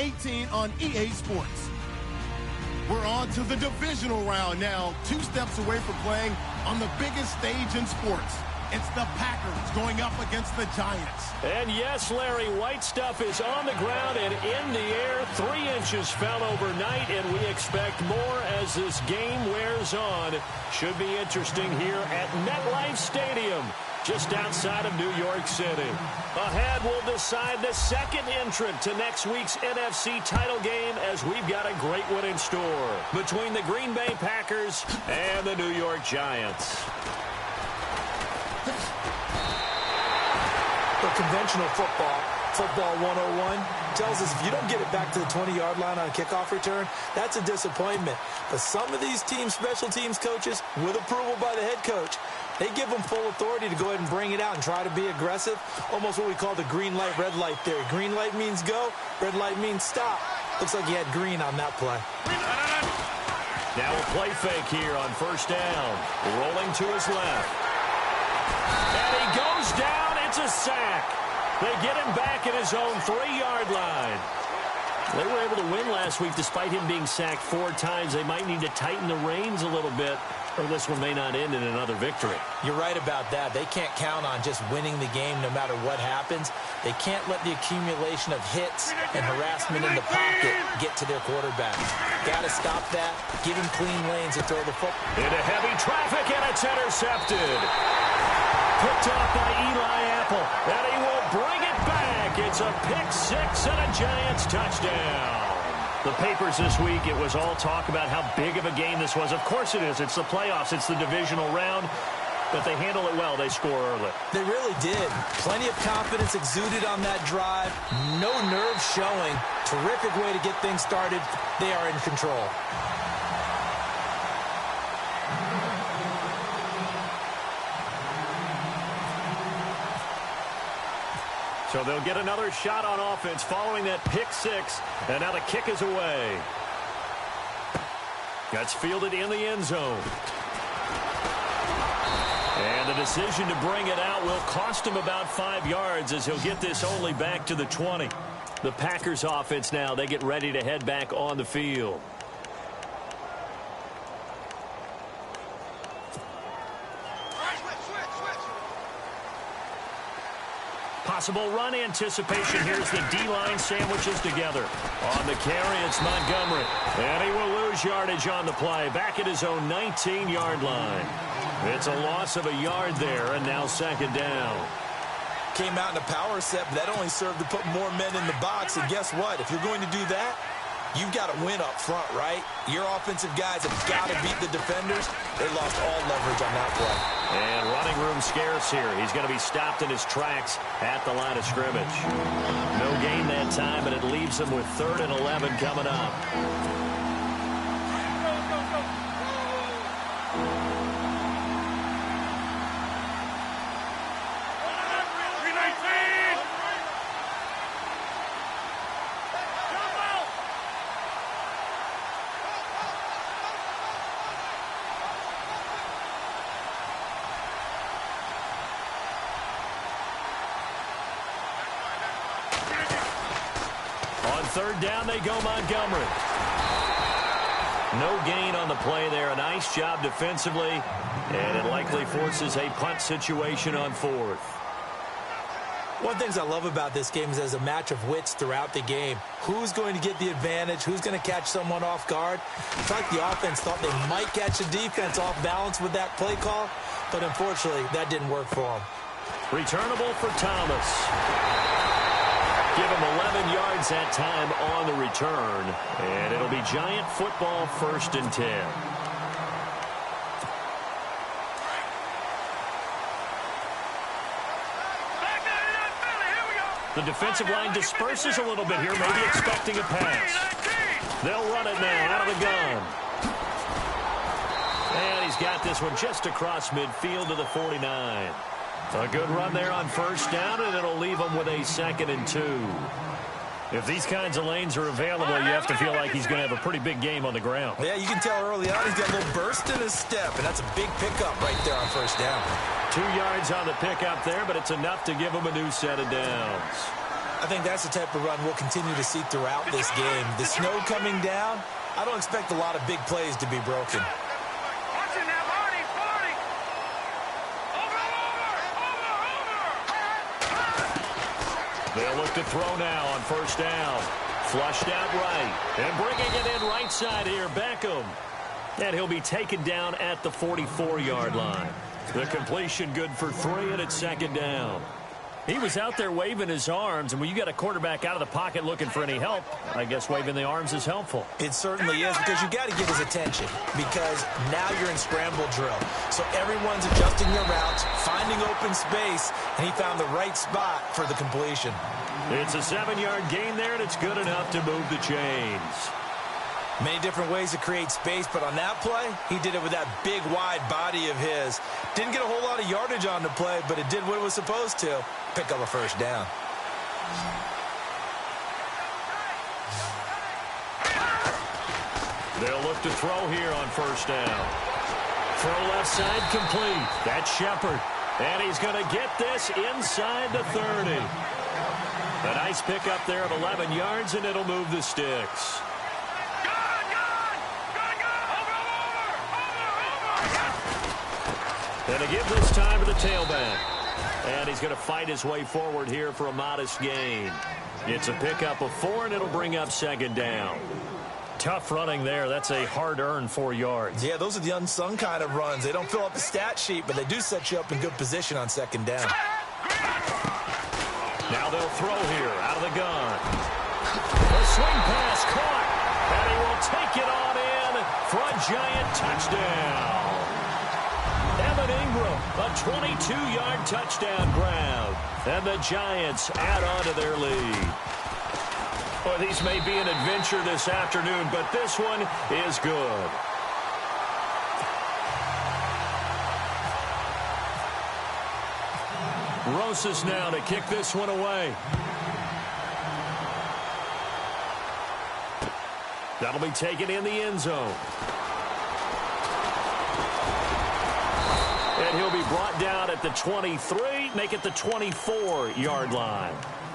18 on EA Sports. We're on to the divisional round now, 2 steps away from playing on the biggest stage in sports. It's the Packers going up against the Giants. And yes, Larry, White Stuff is on the ground and in the air. 3 inches fell overnight, and we expect more as this game wears on. Should be interesting here at MetLife Stadium, just outside of New York City. Ahead, we'll decide the second entrant to next week's NFC title game, as we've got a great one in store between the Green Bay Packers and the New York Giants. But conventional football 101, tells us if you don't get it back to the 20-yard line on a kickoff return, that's a disappointment. But some of these special teams coaches, with approval by the head coach, they give them full authority to go ahead and bring it out and try to be aggressive, almost what we call the green light, red light theory. Green light means go, red light means stop. Looks like he had green on that play. Now a play fake here on first down. Rolling to his left. And he goes down. It's a sack. They get him back at his own 3-yard line. They were able to win last week despite him being sacked 4 times. They might need to tighten the reins a little bit, or this one may not end in another victory. You're right about that. They can't count on just winning the game no matter what happens. They can't let the accumulation of hits and harassment in the pocket get to their quarterback. Got to stop that, give him clean lanes and throw the football. Into heavy traffic, and it's intercepted. Picked off by Eli Apple, and he will bring it back. It's a pick-6 and a Giants touchdown. The papers this week, it was all talk about how big of a game this was. Of course it is. It's the playoffs. It's the divisional round. But they handle it well. They score early. They really did. Plenty of confidence exuded on that drive. No nerves showing. Terrific way to get things started. They are in control. So they'll get another shot on offense following that pick-6, and now the kick is away. That's fielded in the end zone. And the decision to bring it out will cost him about 5 yards, as he'll get this only back to the 20. The Packers offense now, they get ready to head back on the field. Possible run anticipation. Here's the D-line sandwiches together. On the carry, it's Montgomery. And he will lose yardage on the play. Back at his own 19-yard line. It's a loss of a yard there, and now second down. Came out in a power set, but that only served to put more men in the box. And guess what? If you're going to do that, you've got to win up front, right? Your offensive guys have got to beat the defenders. They lost all leverage on that play. And running room scarce here. He's going to be stopped in his tracks at the line of scrimmage. No gain that time, and it leaves him with 3rd and 11 coming up. Third down, they go Montgomery. No gain on the play there. A nice job defensively, and it likely forces a punt situation on 4th. One of the things I love about this game is there's a match of wits throughout the game. Who's going to get the advantage? Who's going to catch someone off guard? It's like the offense thought they might catch the defense off balance with that play call, but unfortunately, that didn't work for them. Returnable for Thomas. Give him 11 yards that time on the return. And it'll be Giant football, 1st and 10. The defensive line disperses a little bit here, maybe expecting a pass. They'll run it now out of the gun. And he's got this one just across midfield to the 49. A good run there on first down, and it'll leave him with a 2nd and 2. If these kinds of lanes are available, you have to feel like he's going to have a pretty big game on the ground. Yeah, you can tell early on he's got a little burst in his step, and that's a big pickup right there on first down. 2 yards on the pickup there, but it's enough to give him a new set of downs. I think that's the type of run we'll continue to see throughout this game. The snow coming down, I don't expect a lot of big plays to be broken. They'll look to throw now on first down. Flushed out right. And bringing it in right side here, Beckham. And he'll be taken down at the 44-yard line. The completion good for 3, and it's second down. He was out there waving his arms, and when you got a quarterback out of the pocket looking for any help, I guess waving the arms is helpful. It certainly is, because you got to get his attention, because now you're in scramble drill. So everyone's adjusting their routes, finding open space, and he found the right spot for the completion. It's a 7-yard gain there, and it's good enough to move the chains. Many different ways to create space, but on that play, he did it with that big, wide body of his. Didn't get a whole lot of yardage on the play, but it did what it was supposed to. Pick up a first down. They'll look to throw here on first down. Throw left side complete. That's Shepard. And he's going to get this inside the 30. A nice pickup there of 11 yards, and it'll move the sticks. And to give this time to the tailback. And he's going to fight his way forward here for a modest gain. It's a pickup of 4, and it'll bring up second down. Tough running there. That's a hard-earned 4 yards. Yeah, those are the unsung kind of runs. They don't fill up the stat sheet, but they do set you up in good position on second down. Now they'll throw here out of the gun. The swing pass caught, and he will take it on in for a giant touchdown. Evan Ingram, a 22-yard touchdown grab. And the Giants add on to their lead. Well, these may be an adventure this afternoon, but this one is good. Rosas now to kick this one away. That'll be taken in the end zone. And he'll be brought down at the 23, make it the 24-yard line.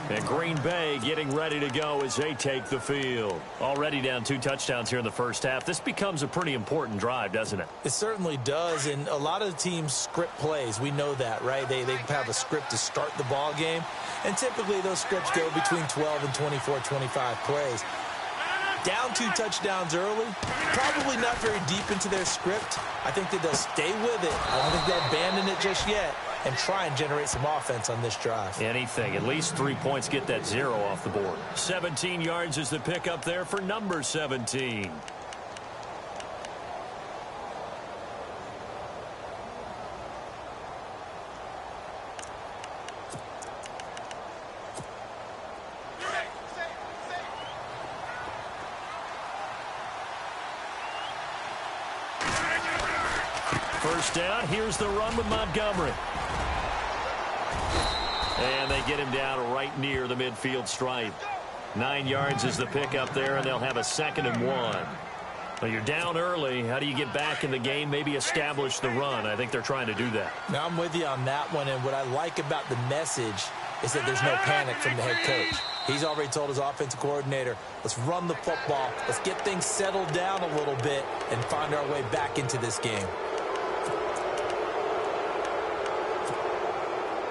And Green Bay getting ready to go as they take the field. Already down 2 touchdowns here in the first half. This becomes a pretty important drive, doesn't it? It certainly does, and a lot of the teams script plays. We know that, right? They have a script to start the ball game, and typically those scripts go between 12 and 24, 25 plays. Down 2 touchdowns early, probably not very deep into their script. I think that they'll stay with it. I don't think they'll abandon it just yet and try and generate some offense on this drive. Anything. At least 3 points, get that 0 off the board. 17 yards is the pickup there for number 17. First down, here's the run with Montgomery. And they get him down right near the midfield stripe. 9 yards is the pickup there, and they'll have a 2nd and 1. Well, you're down early. How do you get back in the game, maybe establish the run? I think they're trying to do that. Now, I'm with you on that one, and what I like about the message is that there's no panic from the head coach. He's already told his offensive coordinator, let's run the football, let's get things settled down a little bit and find our way back into this game.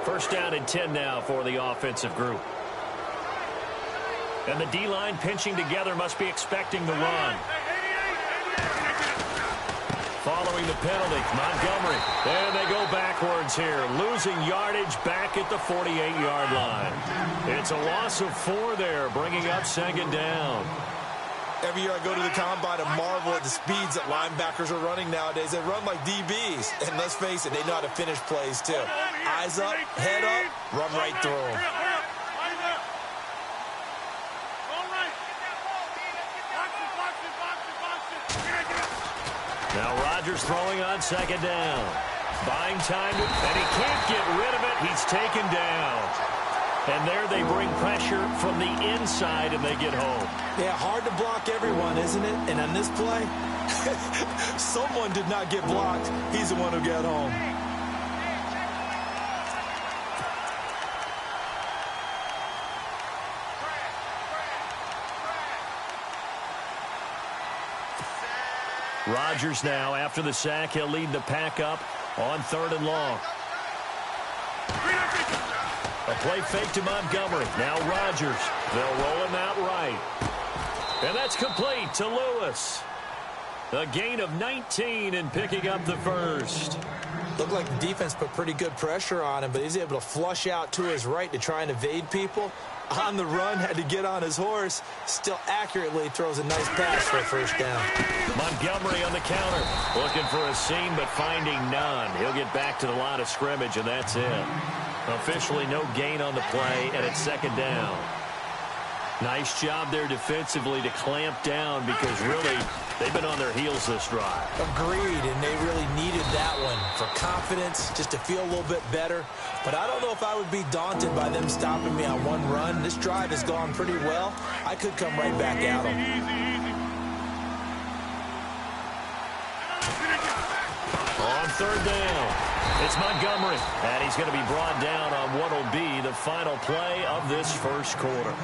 First down and 10 now for the offensive group. And the D-line pinching together, must be expecting the run. Following the penalty, Montgomery. And they go backwards here, losing yardage back at the 48-yard line. It's a loss of 4 there, bringing up 2nd down. Every year I go to the combine and marvel at the speeds that linebackers are running nowadays. They run like DBs. And let's face it, they know how to finish plays too. Eyes up, head up, run right through them. Now Rodgers throwing on 2nd down. Buying time, and he can't get rid of it. He's taken down. And there they bring pressure from the inside, and they get home. Yeah, hard to block everyone, isn't it? And on this play, someone did not get blocked. He's the one who got home. Rodgers now, after the sack, he'll lead the pack up on 3rd and long. A play fake to Montgomery. Now Rodgers. They'll roll him out right. And that's complete to Lewis. A gain of 19 and picking up the first. Looked like the defense put pretty good pressure on him, but he's able to flush out to his right to try and evade people. On the run, had to get on his horse. Still accurately throws a nice pass for a first down. Montgomery on the counter. Looking for a seam, but finding none. He'll get back to the line of scrimmage, and that's it. Officially no gain on the play, and it's 2nd down. Nice job there defensively to clamp down because really they've been on their heels this drive. Agreed, and they really needed that one for confidence, just to feel a little bit better. But I don't know if I would be daunted by them stopping me on one run. This drive has gone pretty well. I could come right back at them. On 3rd down, it's Montgomery, and he's going to be brought down on what will be the final play of this first quarter.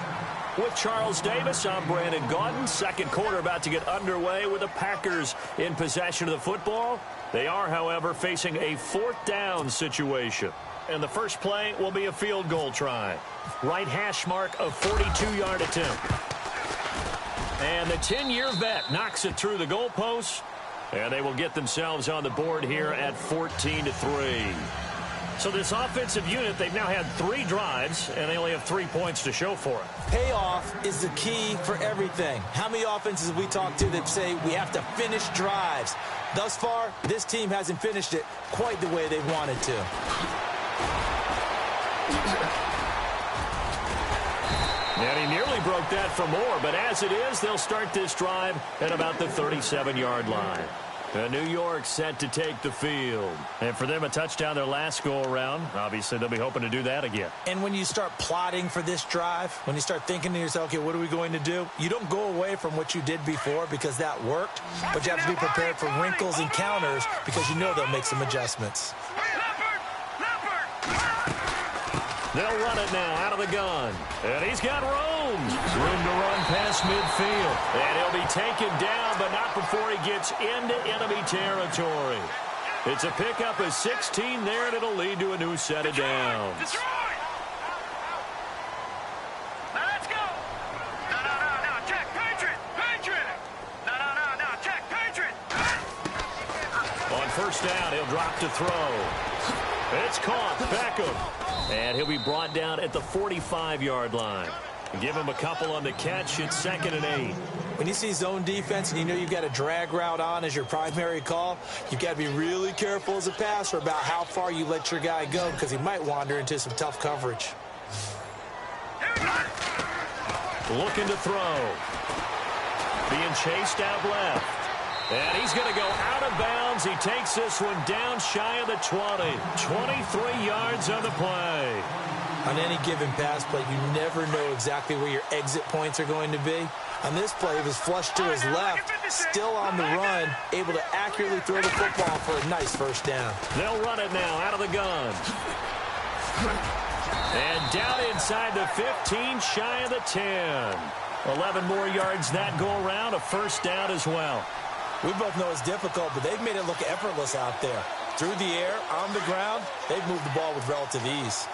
With Charles Davis, I'm Brandon Gaudin. Second quarter about to get underway with the Packers in possession of the football. They are, however, facing a 4th down situation. And the first play will be a field goal try. Right hash mark of 42-yard attempt. And the 10-year vet knocks it through the goalpost. And they will get themselves on the board here at 14-3. So this offensive unit, they've now had 3 drives, and they only have 3 points to show for it. Payoff is the key for everything. How many offenses have we talked to that say we have to finish drives? Thus far, this team hasn't finished it quite the way they wanted to. And he nearly broke that for more, but as it is, they'll start this drive at about the 37-yard line. New York set to take the field. And for them, a touchdown their last go-around. Obviously, they'll be hoping to do that again. And when you start plotting for this drive, when you start thinking to yourself, okay, what are we going to do? You don't go away from what you did before because that worked, but you have to be prepared for wrinkles and counters because you know they'll make some adjustments. They'll run it now out of the gun. And he's got room. Room to run past midfield. And he'll be taken down, but not before he gets into enemy territory. It's a pickup of 16 there, and it'll lead to a new set of downs. Detroit! Now let's go! No, check, Patriot! No, check, Patriot! On first down, he'll drop to throw. It's caught. Beckham. And he'll be brought down at the 45-yard line. Give him a couple on the catch. It's 2nd and 8. When you see zone defense and you know you've got a drag route on as your primary call, you've got to be really careful as a passer about how far you let your guy go because he might wander into some tough coverage. Looking to throw. Being chased out left. And he's going to go out of bounds. He takes this one down shy of the 20. 23 yards on the play. On any given pass play, you never know exactly where your exit points are going to be. On this play, he was flushed to his left, still on the run, able to accurately throw the football for a nice first down. They'll run it now out of the gun. And down inside the 15, shy of the 10. 11 more yards that go around, a first down as well. We both know it's difficult, but they've made it look effortless out there. Through the air, on the ground, they've moved the ball with relative ease.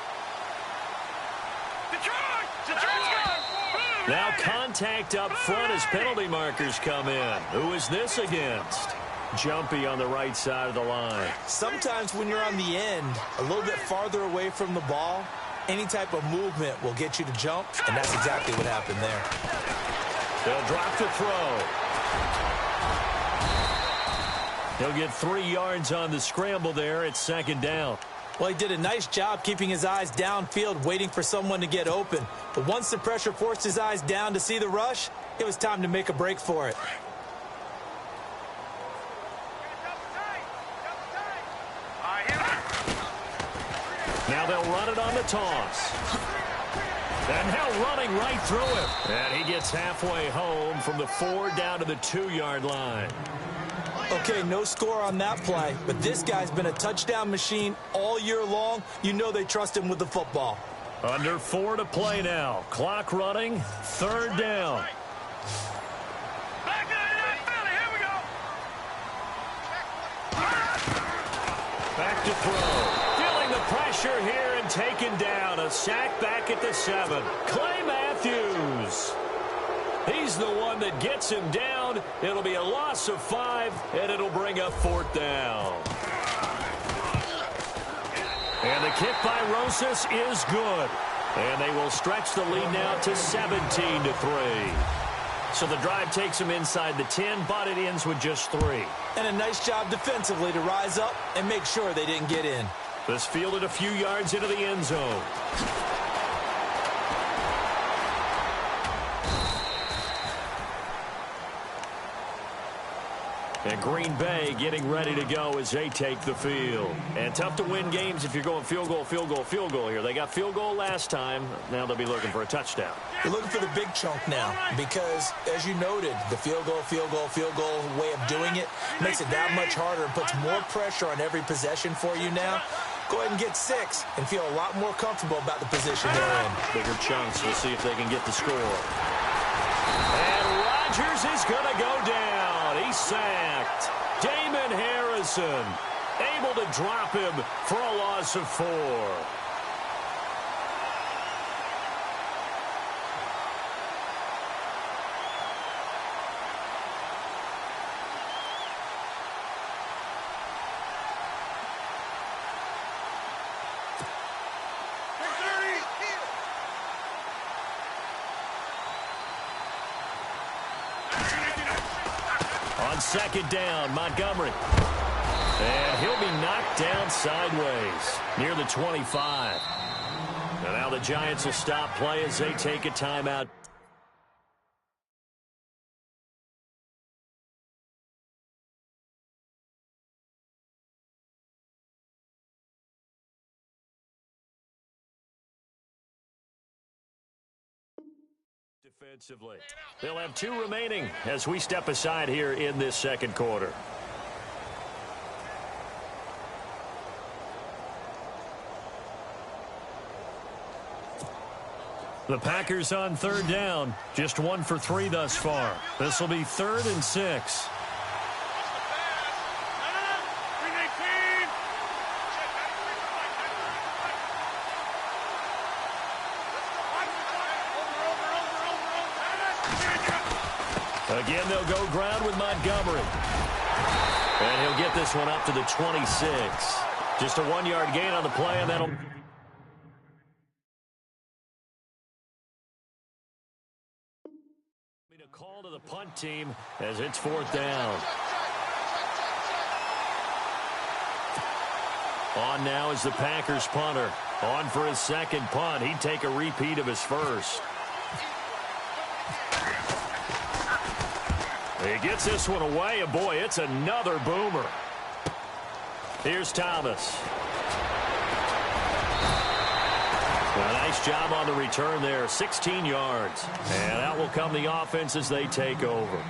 Now contact up front as penalty markers come in. Who is this against? Jumpy on the right side of the line. Sometimes when you're on the end, a little bit farther away from the ball, any type of movement will get you to jump, and that's exactly what happened there. They'll drop to throw. He'll get 3 yards on the scramble there. It's 2nd down. Well, he did a nice job keeping his eyes downfield, waiting for someone to get open. But once the pressure forced his eyes down to see the rush, it was time to make a break for it. Now they'll run it on the toss. And now running right through him. And he gets halfway home from the 4 down to the 2-yard line. Okay, no score on that play, but this guy's been a touchdown machine all year long. You know they trust him with the football. Under 4 to play now. Clock running, 3rd down. to throw. Feeling the pressure here and taken down. A sack back at the 7. Clay Matthews. He's the one that gets him down. It'll be a loss of 5, and it'll bring up 4th down. And the kick by Rosas is good. And they will stretch the lead now to 17-3. So the drive takes them inside the 10, but it ends with just 3. And a nice job defensively to rise up and make sure they didn't get in. This fielded a few yards into the end zone. And Green Bay getting ready to go as they take the field. And tough to win games if you're going field goal, field goal, field goal here. They got field goal last time. Now they'll be looking for a touchdown. You're looking for the big chunk now because, as you noted, the field goal way of doing it makes it that much harder and puts more pressure on every possession for you now. Go ahead and get 6 and feel a lot more comfortable about the position they're in. Bigger chunks. We'll see if they can get the score. And Rodgers is going to go down. He's sacked. Damon Harrison able to drop him for a loss of 4. On 2nd down, Montgomery. And he'll be knocked down sideways near the 25. And now the Giants will stop play as they take a timeout. Defensively. They'll have 2 remaining as we step aside here in this 2nd quarter. The Packers on 3rd down. Just 1 for 3 thus far. This will be 3rd and 6. Again, they'll go ground with Montgomery. And he'll get this one up to the 26. Just a 1-yard gain on the play, and that'll... A call to the punt team as it's 4th down. On now is the Packers punter. On for his 2nd punt. He'd take a repeat of his first. He gets this one away, and boy, it's another boomer. Here's Thomas. A nice job on the return there, 16 yards. And out will come the offense as they take over.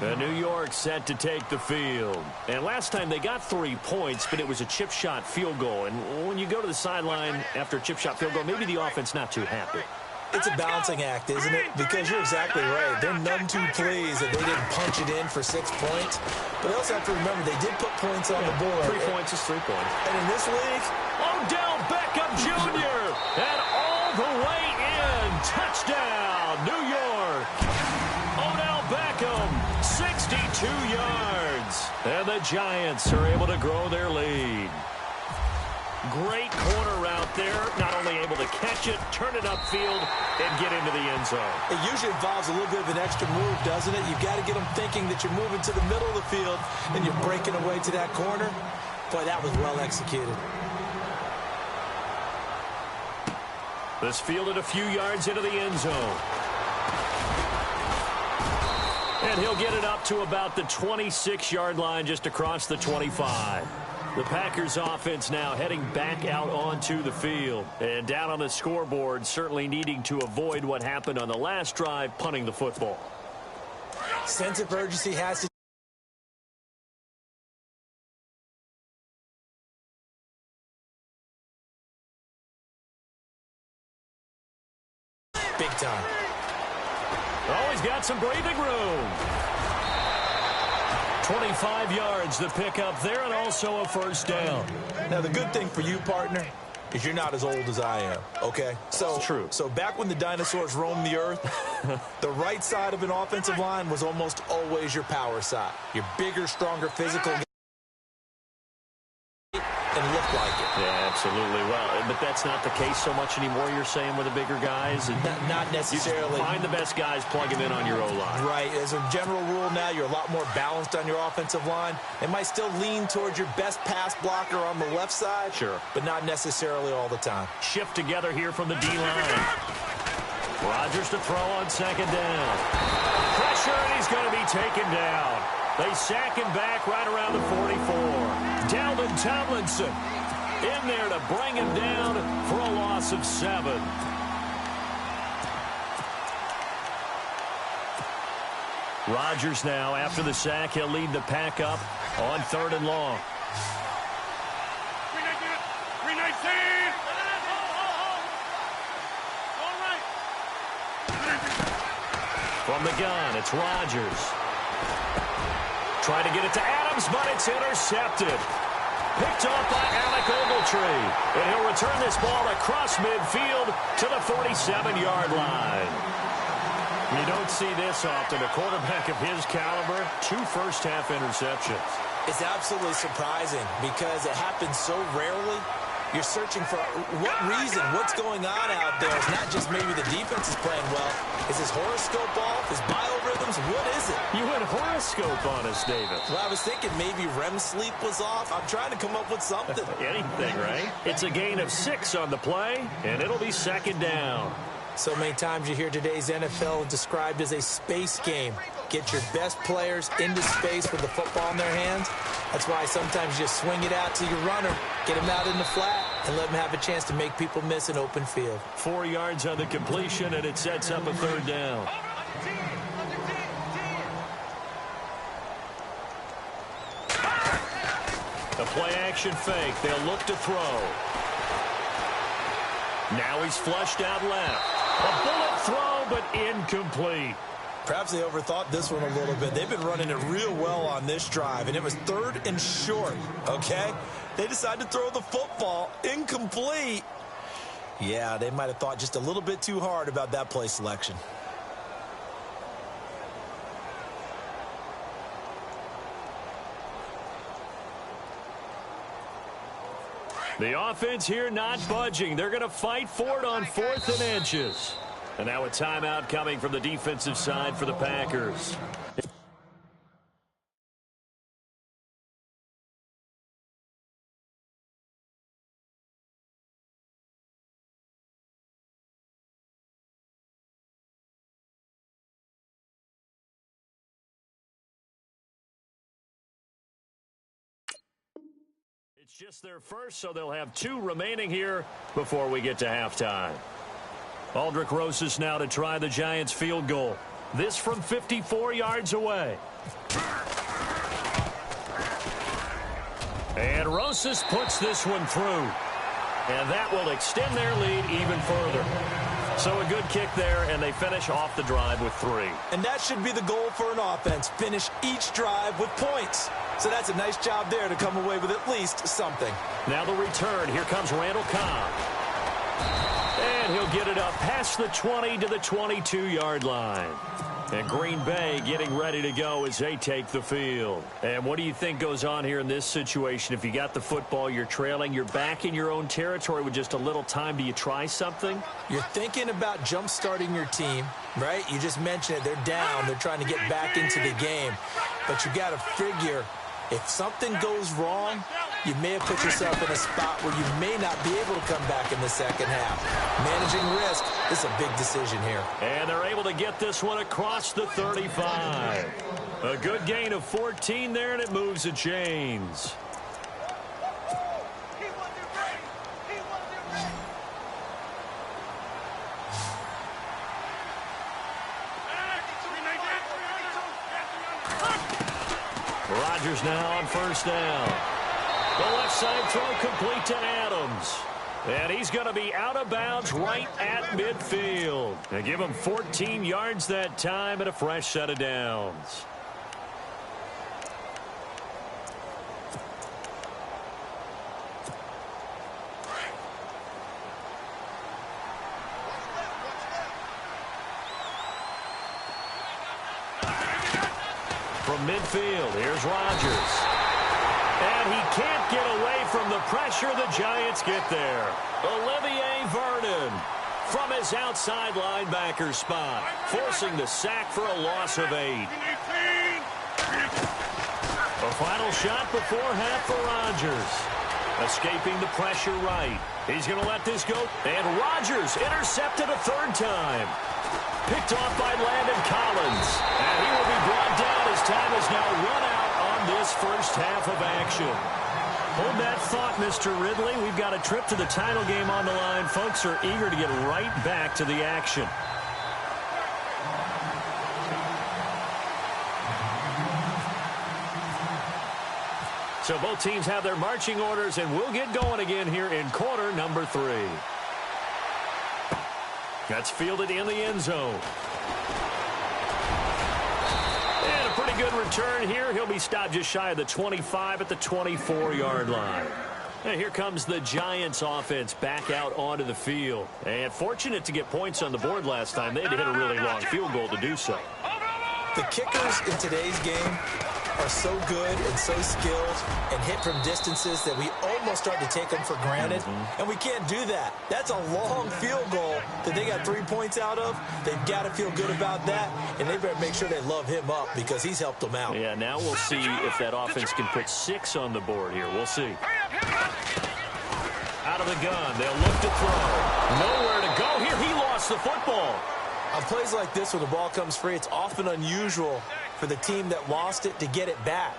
And New York set to take the field. And last time they got 3 points, but it was a chip shot field goal. And when you go to the sideline after a chip shot field goal, maybe the offense not too happy. It's a balancing act, isn't it? Because you're exactly right. They're none too pleased that they didn't punch it in for 6 points. But they also have to remember they did put points on the board. 3 points is 3 points. And in this league, Odell Beckham Jr. And all the way in. Touchdown, New York. Odell Beckham, 62 yards. And the Giants are able to grow their lead. Great corner route there. Not only able to catch it, turn it upfield, and get into the end zone. It usually involves a little bit of an extra move, doesn't it? You've got to get them thinking that you're moving to the middle of the field and you're breaking away to that corner. Boy, that was well executed. This fielded a few yards into the end zone. And he'll get it up to about the 26-yard line just across the 25. The Packers offense now heading back out onto the field. And down on the scoreboard, certainly needing to avoid what happened on the last drive, punting the football. Sense of urgency has to... Big time. Oh, he's got some breathing room. 25 yards to pick up there, and also a first down. Now, the good thing for you, partner, is you're not as old as I am, okay? So, it's true. So back when the dinosaurs roamed the earth, the right side of an offensive line was almost always your power side. Your bigger, stronger physical and look like it. Yeah, absolutely. Well, but that's not the case so much anymore, you're saying, with the bigger guys? Not necessarily. You find the best guys, plug them in on your O-line. Right. As a general rule now, you're a lot more balanced on your offensive line. They might still lean towards your best pass blocker on the left side. Sure. But not necessarily all the time. Shift together here from the D-line. Rodgers to throw on second down. Pressure, and he's going to be taken down. They sack him back right around the 44. Dalvin Tomlinson in there to bring him down for a loss of 7. Rodgers now, after the sack, he'll lead the pack up on 3rd and long. 319. From the gun, it's Rodgers. Trying to get it to Adams, but it's intercepted. Picked off by Alec Ogletree. And he'll return this ball across midfield to the 47-yard line. You don't see this often. A quarterback of his caliber, 2 first-half interceptions. It's absolutely surprising because it happens so rarely. You're searching for what reason, what's going on out there. It's not just maybe the defense is playing well. Is his horoscope off? His biorhythms? What is it? You had horoscope on us, David. Well, I was thinking maybe REM sleep was off. I'm trying to come up with something. Anything, right? It's a gain of 6 on the play, and it'll be 2nd down. So many times you hear today's NFL described as a space game. Get your best players into space with the football in their hands. That's why sometimes you just swing it out to your runner, get him out in the flat, and let him have a chance to make people miss an open field. 4 yards on the completion, and it sets up a 3rd down. A play-action fake. They'll look to throw. Now he's flushed out left. A bullet throw, but incomplete. Perhaps they overthought this one a little bit. They've been running it real well on this drive, and it was 3rd and short, okay? They decided to throw the football incomplete. Yeah, they might have thought just a little bit too hard about that play selection. The offense here not budging. They're going to fight for it on 4th and inches. And now a timeout coming from the defensive side for the Packers. It's just their first, so they'll have 2 remaining here before we get to halftime. Aldrick Rosas now to try the Giants field goal. This from 54 yards away. And Rosas puts this one through. And that will extend their lead even further. So a good kick there, and they finish off the drive with 3. And that should be the goal for an offense. Finish each drive with points. So that's a nice job there to come away with at least something. Now the return. Here comes Randall Cobb. And he'll get it up past the 20 to the 22-yard line. And Green Bay getting ready to go as they take the field. And what do you think goes on here in this situation? If you got the football, you're trailing, you're back in your own territory with just a little time. Do you try something? You're thinking about jump-starting your team, right? You just mentioned it. They're down. They're trying to get back into the game. But you got to figure if something goes wrong, you may have put yourself in a spot where you may not be able to come back in the second half. Managing risk is a big decision here. And they're able to get this one across the 35. A good gain of 14 there, and it moves the chains. Rodgers now on 1st down. The left side throw complete to Adams. And he's going to be out of bounds right at midfield. They give him 14 yards that time and a fresh set of downs. from midfield. Here's Rodgers. And he can't get away from the pressure. The Giants get there. Olivier Vernon from his outside linebacker spot, forcing the sack for a loss of 8. A final shot before half for Rodgers. Escaping the pressure right. He's going to let this go. And Rodgers intercepted a third time. Picked off by Landon Collins. And he will be brought down as time has now run out on this first half of action. Hold that thought, Mr. Ridley. We've got a trip to the title game on the line. Folks are eager to get right back to the action. So both teams have their marching orders, and we'll get going again here in quarter number 3. That's fielded in the end zone. And a pretty good return here. He'll be stopped just shy of the 25 at the 24-yard line. And here comes the Giants offense back out onto the field. And fortunate to get points on the board last time. They had to hit a really long field goal to do so. The kickers in today's game are so good and so skilled and hit from distances that we almost start to take them for granted. And we can't do that. That's a long field goal that they got 3 points out of. They've got to feel good about that, and they better make sure they love him up because he's helped them out. Yeah, now we'll see if that offense can put 6 on the board here. We'll see. Out of the gun, they'll look to throw. Nowhere to go here. He lost the football. On plays like this, when the ball comes free, it's often unusual for the team that lost it to get it back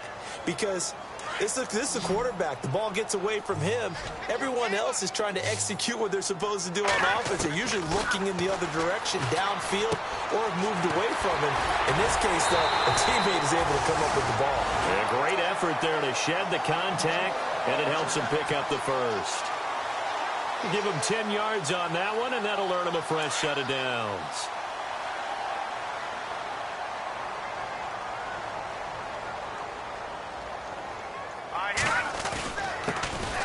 because this is the quarterback. The ball gets away from him. Everyone else is trying to execute what they're supposed to do on offense. They're usually looking in the other direction, downfield, or have moved away from him. In this case, though, a teammate is able to come up with the ball. A great effort there to shed the contact, and it helps him pick up the first. Give him 10 yards on that one, and that'll earn him a fresh set of downs.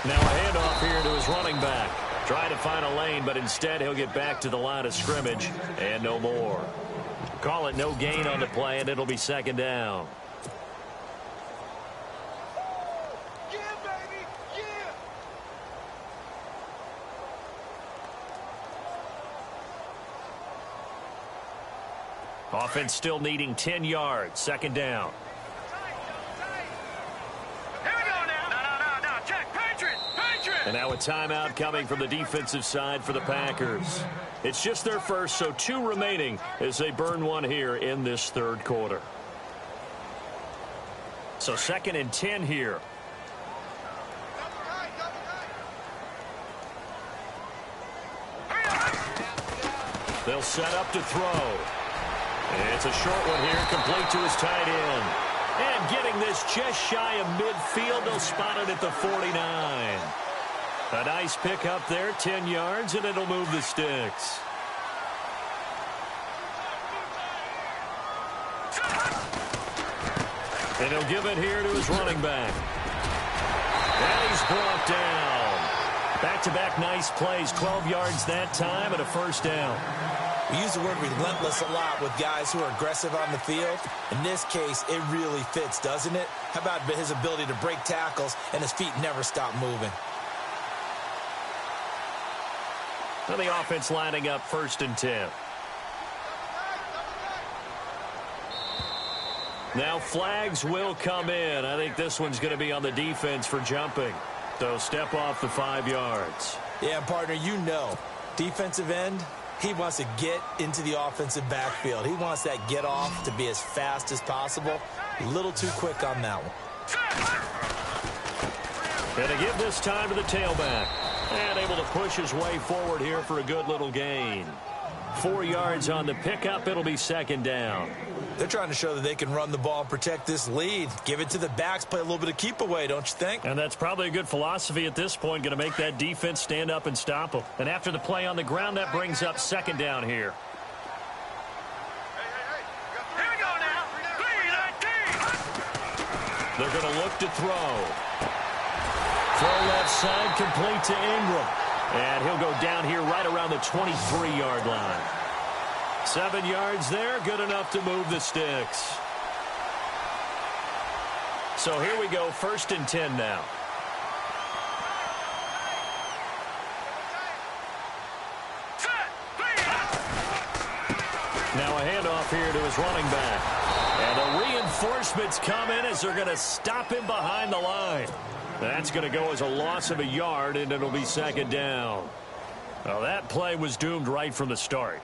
Now a handoff here to his running back. Trying to find a lane, but instead he'll get back to the line of scrimmage and no more. Call it no gain on the play, and it'll be second down. Yeah, baby, yeah. Offense still needing 10 yards. Second down. And now a timeout coming from the defensive side for the Packers. It's just their first, so 2 remaining as they burn one here in this third quarter. So 2nd and 10 here. They'll set up to throw. It's a short one here, complete to his tight end. And getting this just shy of midfield, they'll spot it at the 49. A nice pick up there, 10 yards, and it'll move the sticks. And he'll give it here to his running back. And he's brought down. Back-to-back nice plays, 12 yards that time, and a first down. We use the word relentless a lot with guys who are aggressive on the field. In this case, it really fits, doesn't it? How about his ability to break tackles and his feet never stop moving? Well, the offense lining up 1st and 10. Now flags will come in. I think this one's going to be on the defense for jumping. So step off the 5 yards. Yeah, partner, you know, defensive end, he wants to get into the offensive backfield. He wants that get off to be as fast as possible. A little too quick on that one. And to give this time to the tailback. And able to push his way forward here for a good little gain. 4 yards on the pickup. It'll be second down. They're trying to show that they can run the ball and protect this lead. Give it to the backs, play a little bit of keep away, don't you think? And that's probably a good philosophy at this point, going to make that defense stand up and stop them. And after the play on the ground, that brings up second down here. Here we go now. 3-19. They're going to look to throw. Throw left side, complete to Ingram. And he'll go down here right around the 23-yard line. 7 yards there, good enough to move the sticks. So here we go, 1st and 10 now. Now a handoff here to his running back. And the reinforcements come in as they're going to stop him behind the line. That's going to go as a loss of a yard, and it'll be 2nd down. Well, that play was doomed right from the start.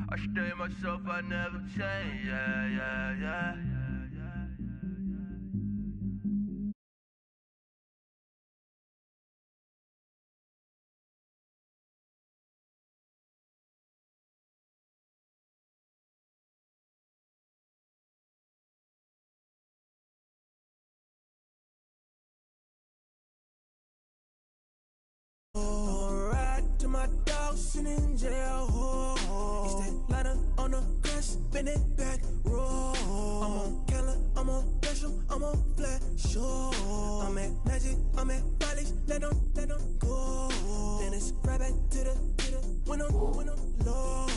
I stay myself, I never change, yeah. Ride to my dog sitting in jail. It's that ladder on the grass, spin it back, roll. I'm on Keller, I'm on Gresham, I'm on Flat Shore. I'm at Magic, I'm at Follies, let them go. Then it's right back to the window low.